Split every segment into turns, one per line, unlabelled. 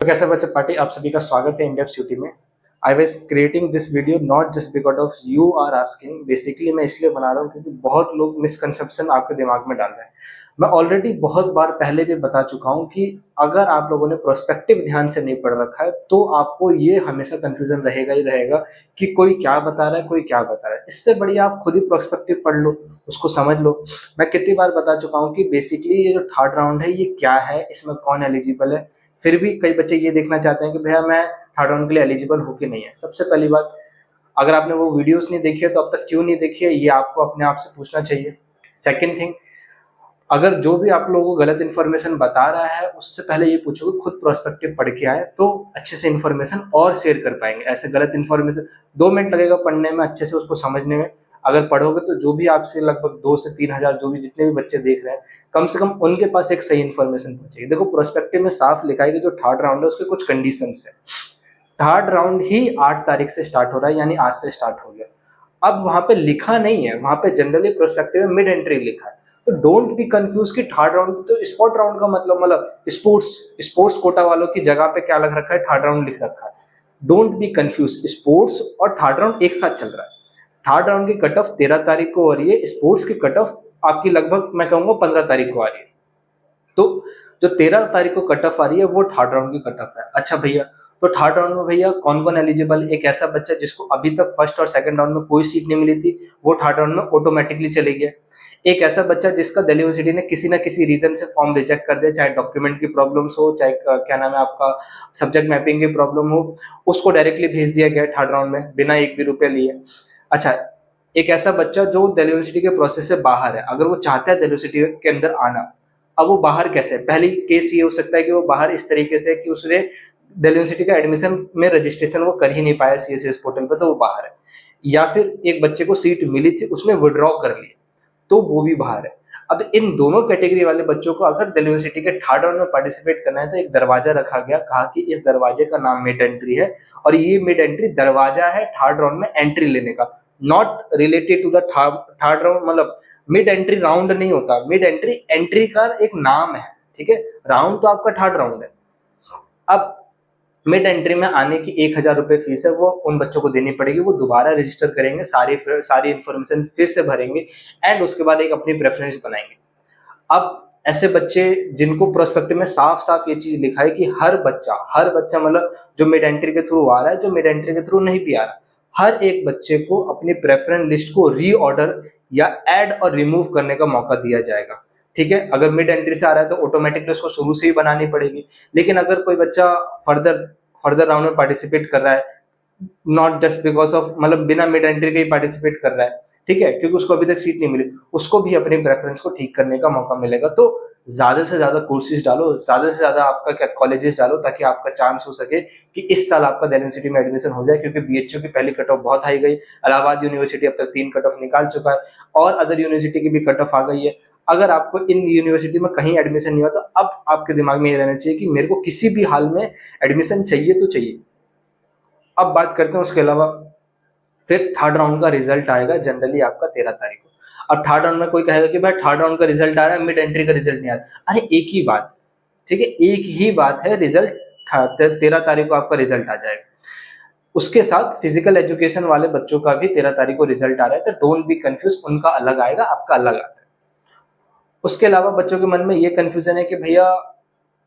तो कैसे बच्चे पार्टी, आप सभी का स्वागत है इंडेप्थ यूटी में। I was creating this video not just because of you are asking. Basically मैं इसलिए बना रहा हूँ क्योंकि बहुत लोग मिसकंसेप्शन आपके दिमाग में डाल रहे हैं। मैं ऑलरेडी बहुत बार पहले भी बता चुका हूँ कि अगर आप लोगों ने प्रोस्पेक्टिव ध्यान से नहीं पढ़ रखा है तो आपको ये हमेशा कंफ्यूजन रहेगा ही रहेगा कि कोई क्या बता रहा है, कोई क्या बता रहा है। इससे बढ़िया आप खुद ही प्रोस्पेक्टिव पढ़ लो, उसको समझ लो। मैं कितनी बार बता चुका हूँ कि बेसिकली ये जो थर्ड राउंड है ये क्या है, इसमें कौन एलिजिबल है। फिर भी कई बच्चे ये देखना चाहते हैं कि भैया मैं थर्ड राउंड के लिए एलिजिबल हो कि नहीं है। सबसे पहली बात, अगर आपने वो वीडियोस नहीं देखी है तो अब तक क्यों नहीं देखी है, ये आपको अपने आप से पूछना चाहिए। सेकंड थिंग, अगर जो भी आप लोगों को गलत इन्फॉर्मेशन बता रहा है उससे पहले ये पूछो कि खुद प्रोस्पेक्टिव पढ़ के आए तो अच्छे से इन्फॉर्मेशन और शेयर कर पाएंगे। ऐसे गलत इन्फॉर्मेशन 2 मिनट लगेगा पढ़ने में, अच्छे से उसको समझने में। अगर पढ़ोगे तो जो भी आपसे लगभग 2 से 3 हजार जो भी जितने भी बच्चे देख रहे हैं, कम से कम उनके पास एक सही इन्फॉर्मेशन पहुंचेगी। देखो प्रोस्पेक्टिव में साफ लिखा है कि जो थर्ड राउंड है उसके कुछ कंडीशंस है। थर्ड राउंड ही 8 तारीख से स्टार्ट हो रहा है, यानी आज से स्टार्ट हो गया। अब वहां पे लिखा नहीं है, वहां पे जनरली प्रोस्पेक्टिव में मिड एंट्री लिखा है। तो डोंट बी कंफ्यूज कि थर्ड राउंड तो स्पोर्ट राउंड का मतलब स्पोर्ट्स स्पोर्ट्स कोटा वालों की जगह पे क्या लग रखा है, थर्ड राउंड लिख रखा है। डोंट बी कंफ्यूज, स्पोर्ट्स और थर्ड राउंड एक साथ चल रहा है। थर्ड राउंड की कट ऑफ 13 तारीख को हो रही है, स्पोर्ट्स की कट ऑफ आपकी लगभग मैं कहूंगा 15 तारीख को आ रही है। तो जो 13 तारीख को कट ऑफ आ रही है वो थर्ड राउंड की कट ऑफ है। अच्छा भैया, तो थर्ड राउंड में भैया कौन कौन एलिजिबल? एक ऐसा बच्चा जिसको अभी तक फर्स्ट और सेकंड राउंड में कोई सीट नहीं मिली थी, वो थर्ड राउंड में ऑटोमेटिकली चले गया। एक ऐसा बच्चा जिसका दिल्ली यूनिवर्सिटी ने किसी ना किसी रीजन से फॉर्म रिजेक्ट कर दिया, चाहे डॉक्यूमेंट की प्रॉब्लम्स हो, चाहे क्या नाम है आपका सब्जेक्ट मैपिंग की प्रॉब्लम हो, उसको डायरेक्टली भेज दिया गया थर्ड राउंड में बिना एक भी रुपया लिए। अच्छा, एक ऐसा बच्चा जो दिल्ली यूनिवर्सिटी के प्रोसेस से बाहर है, अगर वो चाहता है दिल्ली यूनिवर्सिटी के अंदर आना, अब वो बाहर कैसे? पहली केस ये हो सकता है कि वो बाहर इस तरीके से कि उसने दिल्ली यूनिवर्सिटी का एडमिशन में रजिस्ट्रेशन वो कर ही नहीं पाया सीएसएस पोर्टल पे, तो वो बाहर है। या फिर एक बच्चे को सीट मिली थी, उसने विड्रॉ कर लिया, तो वो भी बाहर है। अब इन दोनों कैटेगरी वाले बच्चों को अगर दिल्ली यूनिवर्सिटी के थर्ड राउंड में पार्टिसिपेट करना है तो एक दरवाजा रखा गया, कहा कि इस दरवाजे का नाम मिड एंट्री है और ये मिड एंट्री दरवाजा है थर्ड राउंड में एंट्री लेने का। Not related to the third round, मतलब मिड एंट्री राउंड नहीं होता, मिड एंट्री एंट्री का एक नाम है, ठीक है। राउंड तो आपका थर्ड राउंड है। अब मिड एंट्री में आने की 1,000 रुपए फीस है, वो उन बच्चों को देनी पड़ेगी। वो दोबारा रजिस्टर करेंगे, सारी इन्फॉर्मेशन फिर से भरेंगे एंड उसके बाद एक अपनी प्रेफरेंस बनाएंगे। अब ऐसे बच्चे जिनको प्रोस्पेक्टिव में साफ साफ ये चीज लिखा है कि हर बच्चा मतलब जो मिड एंट्री के थ्रू आ रहा है, जो मिड एंट्री के थ्रू नहीं भी आ रहा, हर एक बच्चे को अपनी प्रेफरेंस लिस्ट को रीऑर्डर या ऐड और रिमूव करने का मौका दिया जाएगा, ठीक है। अगर मिड एंट्री से आ रहा है तो ऑटोमेटिकली उसको शुरू से ही बनानी पड़ेगी। लेकिन अगर कोई बच्चा फर्दर फर्दर राउंड में पार्टिसिपेट कर रहा है, नॉट जस्ट बिकॉज ऑफ मतलब बिना मिड एंट्री के ही पार्टिसिपेट कर रहा है, ठीक है, क्योंकि उसको अभी तक सीट नहीं मिली, उसको भी अपनी प्रेफरेंस को ठीक करने का मौका मिलेगा। तो ज्यादा से ज्यादा कोर्सेज डालो, ज्यादा से ज्यादा आपका क्या कॉलेजेस डालो, ताकि आपका चांस हो सके कि इस साल आपका दिल्ली यूनिवर्सिटी में एडमिशन हो जाए। क्योंकि बीएचयू की पहली कट ऑफ बहुत हाई गई, इलाहाबाद यूनिवर्सिटी अब तक 3 कट ऑफ निकाल चुका है और अदर यूनिवर्सिटी की भी कट ऑफ आ गई है। अगर आपको इन यूनिवर्सिटी में कहीं एडमिशन नहीं हुआ तो अब आपके दिमाग में ये रहना चाहिए कि मेरे को किसी भी हाल में एडमिशन चाहिए तो चाहिए। अब बात करते हैं उसके अलावा, फिर थर्ड राउंड का रिजल्ट आएगा जनरली आपका 13 तारीख को। अब थर्ड राउंड में कोई कहेगा कि भाई थर्ड राउंड का रिजल्ट आ रहा है, मिड एंट्री का रिजल्ट नहीं आ रहा। अरे एक ही बात, ठीक है, एक ही बात है, रिजल्ट 13 तारीख को आपका रिजल्ट आ जाएगा। उसके साथ फिजिकल एजुकेशन वाले बच्चों का भी 13 तारीख को रिजल्ट आ रहा है, तो डोंट बी कंफ्यूज, उनका अलग आएगा, आपका अलग आता है। उसके अलावा बच्चों के मन में ये कंफ्यूजन है कि भैया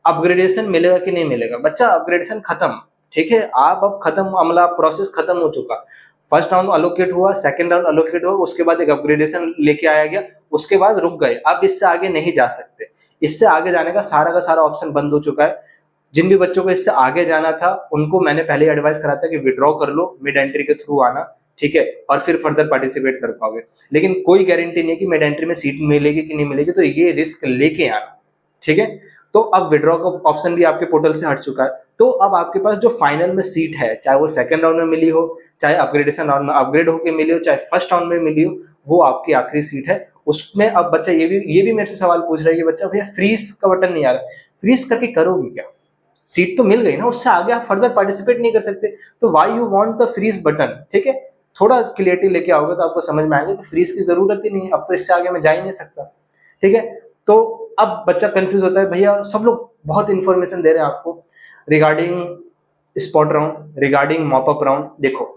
अपग्रेडेशन मिलेगा कि नहीं मिलेगा। बच्चा अपग्रेडेशन खत्म, ठीक है, आप अब खत्म, अमला प्रोसेस खत्म हो चुका। फर्स्ट राउंड अलोकेट हुआ, सेकंड राउंड अलोकेट हुआ, उसके बाद एक अपग्रेडेशन लेके आया गया, उसके बाद रुक गए। अब इससे आगे नहीं जा सकते, इससे आगे जाने का सारा ऑप्शन बंद हो चुका है। जिन भी बच्चों को इससे आगे जाना था उनको मैंने पहले एडवाइस करा था कि विड्रॉ कर लो, मिड एंट्री के थ्रू आना, ठीक है, और फिर फर्दर पार्टिसिपेट कर पाओगे। लेकिन कोई गारंटी नहीं है कि मिड एंट्री में सीट मिलेगी कि नहीं मिलेगी, तो ये रिस्क लेके आना, ठीक है। तो अब विड्रॉ का ऑप्शन भी आपके पोर्टल से हट चुका है। तो अब आपके पास जो फाइनल में सीट है, चाहे वो सेकंड राउंड में मिली हो, चाहे अपग्रेडेशन राउंड में अपग्रेड होकर मिली हो, चाहे फर्स्ट राउंड में मिली हो, वो आपकी आखिरी सीट है। उसमें अब बच्चा ये भी मेरे से सवाल पूछ रहा है कि बच्चा भैया फ्रीज का बटन नहीं आ रहा, फ्रीज करके करोगे क्या? सीट तो मिल गई ना, उससे आगे आप फर्दर पार्टिसिपेट नहीं कर सकते, तो why you want the freeze button, ठीक है। थोड़ा क्लियरिटी लेके आओगे तो आपको समझ में आएगा कि फ्रीज की जरूरत ही नहीं है, अब तो इससे आगे मैं जा ही नहीं सकता, ठीक है। तो अब बच्चा कंफ्यूज होता है, भैया सब लोग बहुत इंफॉर्मेशन दे रहे हैं आपको regarding spot round, regarding mop up round. देखो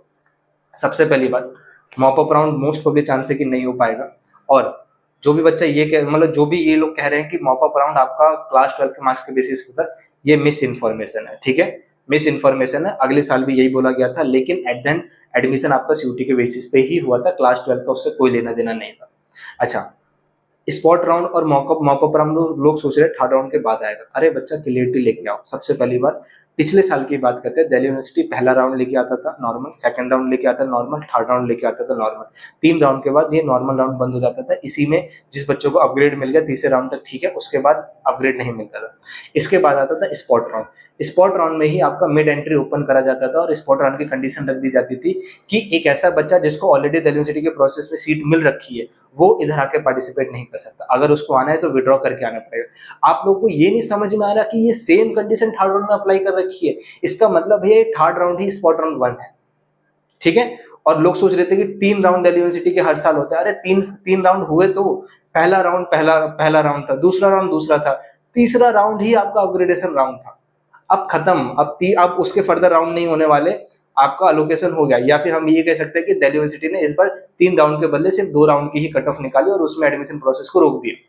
सबसे पहली बात, mop up round most probably chance है कि नहीं हो पाएगा। और जो भी बच्चा ये कह मतलब जो भी ये लोग कह रहे हैं कि मॉप अप राउंड आपका क्लास 12 के मार्क्स के बेसिस पर था, ये मिस इन्फॉर्मेशन है, ठीक है, मिस इन्फॉर्मेशन है। अगले साल भी यही बोला गया था, लेकिन एट देन एडमिशन आपका सीयूटी के बेसिस पे ही हुआ था, क्लास 12 का उससे कोई लेना देना नहीं था। अच्छा, स्पॉट राउंड और मॉकअप राउंड लोग सोच रहे हैं थर्ड राउंड के बाद आएगा। अरे बच्चा क्लियरिटी लेके आओ। सबसे पहली बार पिछले साल की बात करते हैं, दिल्ली यूनिवर्सिटी पहला राउंड लेके आता था नॉर्मल, सेकंड राउंड लेके आता नॉर्मल, थर्ड राउंड लेके आता था नॉर्मल। 3 राउंड के बाद ये नॉर्मल राउंड बंद हो जाता था। इसी में जिस बच्चों को अपग्रेड मिल गया तीसरे राउंड तक ठीक है, उसके बाद अपग्रेड नहीं मिलता था। इसके बाद आता था स्पॉट राउंड। स्पॉट राउंड में ही आपका मिड एंट्री ओपन करा जाता था और स्पॉट राउंड की कंडीशन रख दी जाती थी कि एक ऐसा बच्चा जिसको ऑलरेडी दिल्ली यूनिवर्सिटी के प्रोसेस में सीट मिल रखी है वो इधर आके पार्टिसिपेट नहीं कर सकता। अगर उसको आना है तो विड्रॉ करके आना पड़ेगा। आप लोगों को ये नहीं समझ में आ रहा कि ये सेम कंडीशन थर्ड राउंड में अप्लाई कर रखी है। इसका मतलब है थर्ड राउंड ही स्पॉट राउंड 1 है, ठीक है। और लोग सोच रहे थे कि 3 राउंड दिल्ली यूनिवर्सिटी के हर साल होते हैं। अरे तीन तीन राउंड हुए तो पहला राउंड पहला राउंड था, दूसरा राउंड दूसरा था, तीसरा राउंड ही आपका अपग्रेडेशन राउंड था। अब खत्म, अब उसके फर्दर राउंड नहीं होने वाले, आपका अलोकेशन हो गया। या फिर हम ये कह सकते हैं कि दिल्ली यूनिवर्सिटी ने इस बार 3 राउंड के बदले सिर्फ 2 राउंड की ही कट ऑफ निकाली और उसमें एडमिशन प्रोसेस को रोक दिया।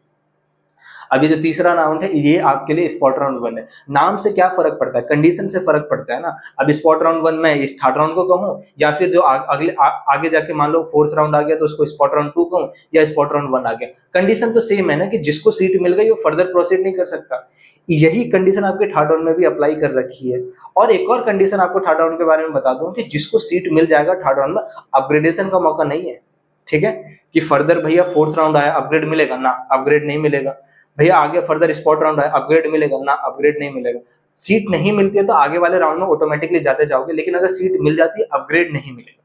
अब ये जो तीसरा राउंड है ये आपके लिए स्पॉट राउंड 1 है। नाम से क्या फर्क पड़ता है, कंडीशन से फर्क पड़ता है ना। अब स्पॉट राउंड 1 में इस थर्ड राउंड को कहूं, या फिर जो आगे जाके मान लो फोर्थ राउंड आ गया तो उसको स्पॉट राउंड 2 कहूं, या स्पॉट राउंड 1 आ गया, कंडीशन तो सेम है ना कि जिसको सीट मिल गई वो फर्दर प्रोसीड नहीं कर सकता। यही कंडीशन आपके थर्ड राउंड में भी अप्लाई कर रखी है। और एक और कंडीशन आपको थर्ड राउंड के बारे में बता दूं कि जिसको सीट मिल जाएगा थर्ड राउंड में, अपग्रेडेशन का मौका नहीं है, ठीक है। कि फर्दर भैया फोर्थ राउंड आया अपग्रेड मिलेगा ना, अपग्रेड नहीं मिलेगा। भैया आगे फर्दर स्पॉट राउंड आया अपग्रेड मिलेगा ना, अपग्रेड नहीं मिलेगा। सीट नहीं मिलती है तो आगे वाले राउंड में ऑटोमेटिकली जाते जाओगे, लेकिन अगर सीट मिल जाती है अपग्रेड नहीं मिलेगा।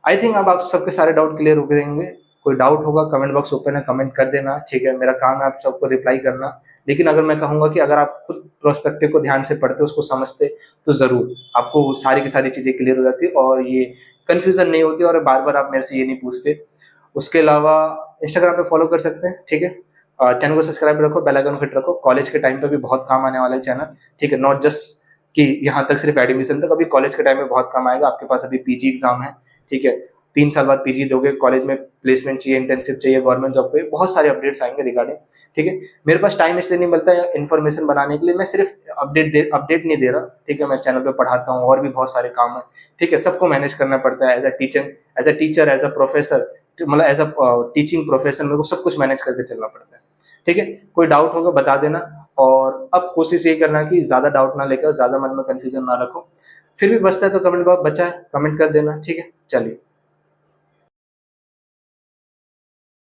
आई थिंक अब आप सबके सारे डाउट क्लियर हो गए होंगे। कोई डाउट होगा कमेंट बॉक्स ओपन है, कमेंट कर देना, ठीक है। मेरा काम है आप सबको रिप्लाई करना। लेकिन अगर मैं कहूंगा कि अगर आप खुद प्रोस्पेक्टिव को ध्यान से पढ़ते उसको समझते तो जरूर आपको सारी की सारी चीजें क्लियर हो जाती और ये कंफ्यूजन नहीं होती और बार बार आप मेरे से ये नहीं पूछते। उसके अलावा इंस्टाग्राम पे फॉलो कर सकते हैं, ठीक है। चैनल को सब्सक्राइब रखो, बेल आइकन फिट रखो। कॉलेज के टाइम पे भी बहुत काम आने वाला है चैनल, ठीक है। नॉट जस्ट कि यहाँ तक सिर्फ एडमिशन तक, अभी कॉलेज के टाइम में बहुत काम आएगा। आपके पास अभी पीजी एग्जाम है, ठीक है। 3 साल बाद पीजी दोगे, कॉलेज में प्लेसमेंट चाहिए, इंटर्नशिप चाहिए, गवर्नमेंट जॉब पे बहुत सारे अपडेट्स आएंगे रिगार्डिंग, ठीक है। मेरे पास टाइम इसलिए नहीं मिलता है इन्फॉर्मेशन बनाने के लिए, मैं सिर्फ अपडेट नहीं दे रहा, ठीक है। मैं चैनल पे पढ़ाता हूँ और भी बहुत सारे काम है, ठीक है। सबको मैनेज करना पड़ता है as a teacher, as a professor, मतलब एज अ टीचिंग प्रोफेशन मेरे को सब कुछ मैनेज करके चलना पड़ता है, ठीक है। कोई डाउट होगा बता देना। और अब कोशिश ये करना कि ज्यादा डाउट ना लेकर, ज्यादा मन में कंफ्यूजन ना रखो। फिर भी बचता है तो कमेंट बॉक्स बचा है, कमेंट कर देना, ठीक है। चलिए।